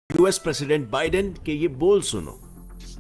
US president Biden के ये बोल सुनो।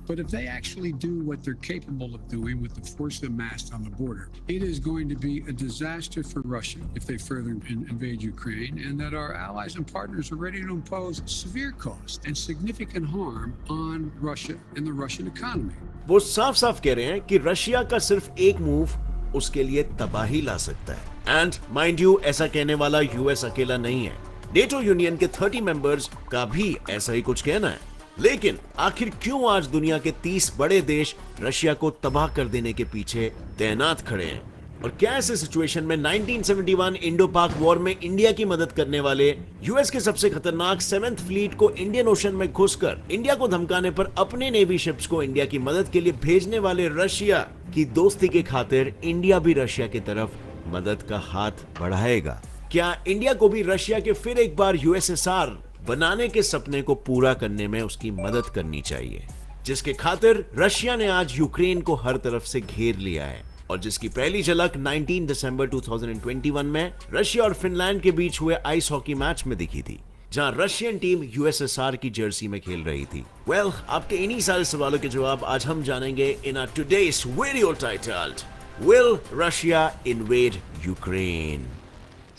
But if they actually do what they're capable of doing with the force amassed on the border, it is going to be a disaster for Russia if they further invade Ukraine, and that our allies and partners are ready to impose severe cost and significant harm on Russia and the Russian economy. वो साफ साफ कह रहे हैं कि Russia का सिर्फ एक मूव उसके लिए तबाही ला सकता है। एंड माइंड यू, ऐसा कहने वाला यूएस अकेला नहीं है। नेटो यूनियन के 30 मेंबर्स का भी ऐसा ही कुछ कहना है। लेकिन आखिर क्यों आज दुनिया के 30 बड़े देश रशिया को तबाह कर देने के पीछे तैनात खड़े हैं? और क्या ऐसे सिचुएशन में 1971 इंडो पाक वॉर में इंडिया की मदद करने वाले यूएस के सबसे खतरनाक 7th फ्लीट को इंडियन ओशन में घुसकर इंडिया को धमकाने पर अपने नेवी शिप्स को इंडिया की मदद के लिए भेजने वाले रशिया की दोस्ती के खातिर इंडिया भी रशिया की तरफ मदद का हाथ बढ़ाएगा? क्या इंडिया को भी रशिया के फिर एक बार यूएसएसआर बनाने के सपने को पूरा करने में उसकी मदद करनी चाहिए, जिसके खातिर रशिया ने आज यूक्रेन को हर तरफ से घेर लिया है और जिसकी पहली झलक 19 दिसंबर 2021 में रशिया और फिनलैंड के बीच हुए आइस हॉकी मैच में दिखी थी, जहां रशियन टीम यूएसएसआर की जर्सी में खेल रही थी। वेल, आपके इन्हीं सारे सवालों के जवाब आज हम जानेंगे in our today's video titled will Russia invade Ukraine.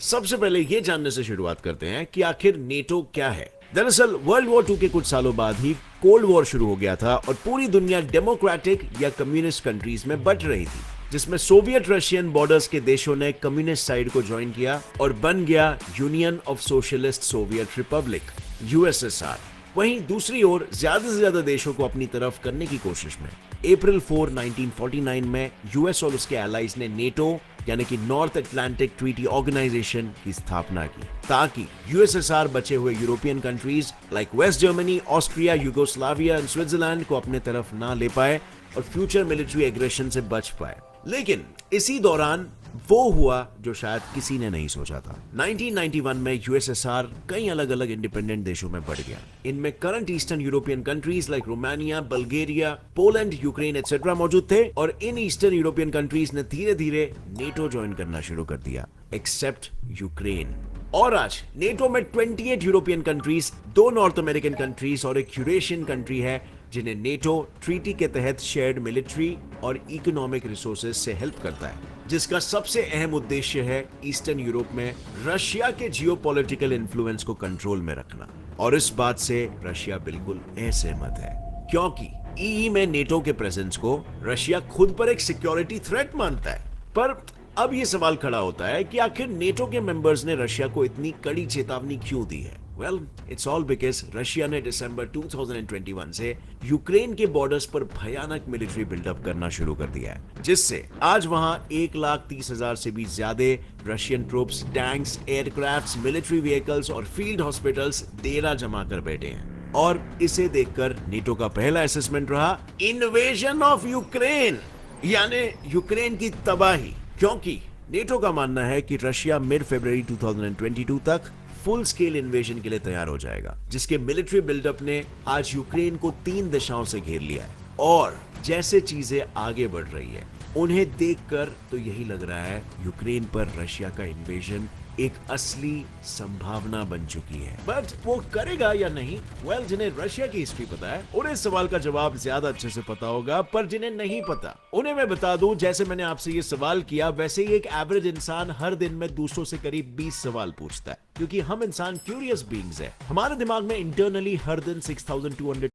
सबसे पहले ये जानने से शुरुआत करते हैं कि आखिर नेटो क्या है। दरअसल वर्ल्ड वॉर 2 के कुछ सालों बाद ही कोल्ड वॉर शुरू हो गया था और पूरी दुनिया डेमोक्रेटिक या कम्युनिस्ट कंट्रीज में बंट रही थी, जिसमें सोवियत रशियन बॉर्डर्स के देशों ने कम्युनिस्ट साइड को ज्वाइन किया और बन गया union of socialist Soviet Republic USSR. वहीं दूसरी ओर ज्यादा से ज्यादा देशों को अपनी तरफ करने की कोशिश में अप्रैल 4, 1949 में यूएस और उसके एलाइज ने नेटो यानी कि नॉर्थ अटलांटिक ट्रीटी ऑर्गेनाइजेशन की स्थापना की, ताकि यूएसएसआर बचे हुए European countries like West Germany, Austria, Yugoslavia और स्विट्जरलैंड को अपने तरफ ना ले पाए और फ्यूचर मिलिट्री एग्रेशन से बच पाए। लेकिन इसी दौरान वो हुआ जो शायद किसी ने नहीं सोचा था। 1991 में यूएसएसआर कई अलग अलग इंडिपेंडेंट देशों में बढ़ गया। इनमें current eastern European countries like Romania, Bulgaria, Poland, Ukraine etcetera मौजूद थे और इन ईस्टर्न यूरोपियन कंट्रीज ने धीरे धीरे नेटो ज्वाइन करना शुरू कर दिया, एक्सेप्ट यूक्रेन। और आज नेटो में 28 European countries, 2 north American countries और एक यूरेशियन कंट्री है जिन्हें नेटो ट्रीटी के तहत शेयर्ड मिलिट्री और इकोनॉमिक रिसोर्सेज से हेल्प करता है, जिसका सबसे अहम उद्देश्य है ईस्टर्न यूरोप में रशिया के जियोपॉलिटिकल इन्फ्लुएंस को कंट्रोल में रखना। और इस बात से रशिया बिल्कुल असहमत है, क्योंकि ईई में नेटो के प्रेजेंस को रशिया खुद पर एक सिक्योरिटी थ्रेट मानता है। पर अब ये सवाल खड़ा होता है कि आखिर नेटो के मेंबर्स ने रशिया को इतनी कड़ी चेतावनी क्यों दी है? Well, it's all because Russia ने दिसंबर 2021 से यूक्रेन के बॉर्डर्स पर भयानक मिलिट्री बिल्डअप करना शुरू कर दिया है, जिससे आज वहां 1,30,000 से भी ज्यादा Russian troops, tanks, aircrafts, military vehicles और फील्ड हॉस्पिटल्स डेरा जमा कर बैठे हैं। और इसे देखकर नेटो का पहला असेसमेंट रहा इन्वेजन ऑफ यूक्रेन, यानी यूक्रेन की तबाही, क्योंकि नेटो का मानना है कि रशिया मिड फरवरी 2022 तक फुल स्केल इन्वेजन के लिए तैयार हो जाएगा, जिसके मिलिट्री बिल्डअप ने आज यूक्रेन को 3 दिशाओं से घेर लिया है। और जैसे चीजें आगे बढ़ रही है, उन्हें देखकर तो यही लग रहा है यूक्रेन पर रशिया का इन्वेजन एक असली संभावना बन चुकी है। बट वो करेगा या नहीं? वेल, जिन्हें रशिया की हिस्ट्री पता है उन्हें इस सवाल का जवाब ज्यादा अच्छे से पता होगा, पर जिन्हें नहीं पता उन्हें मैं बता दूं, जैसे मैंने आपसे ये सवाल किया वैसे ही एक एवरेज इंसान हर दिन में दूसरों से करीब 20 सवाल पूछता है, क्योंकि हम इंसान क्यूरियस बीइंग्स है। हमारे दिमाग में इंटरनली हर दिन 6200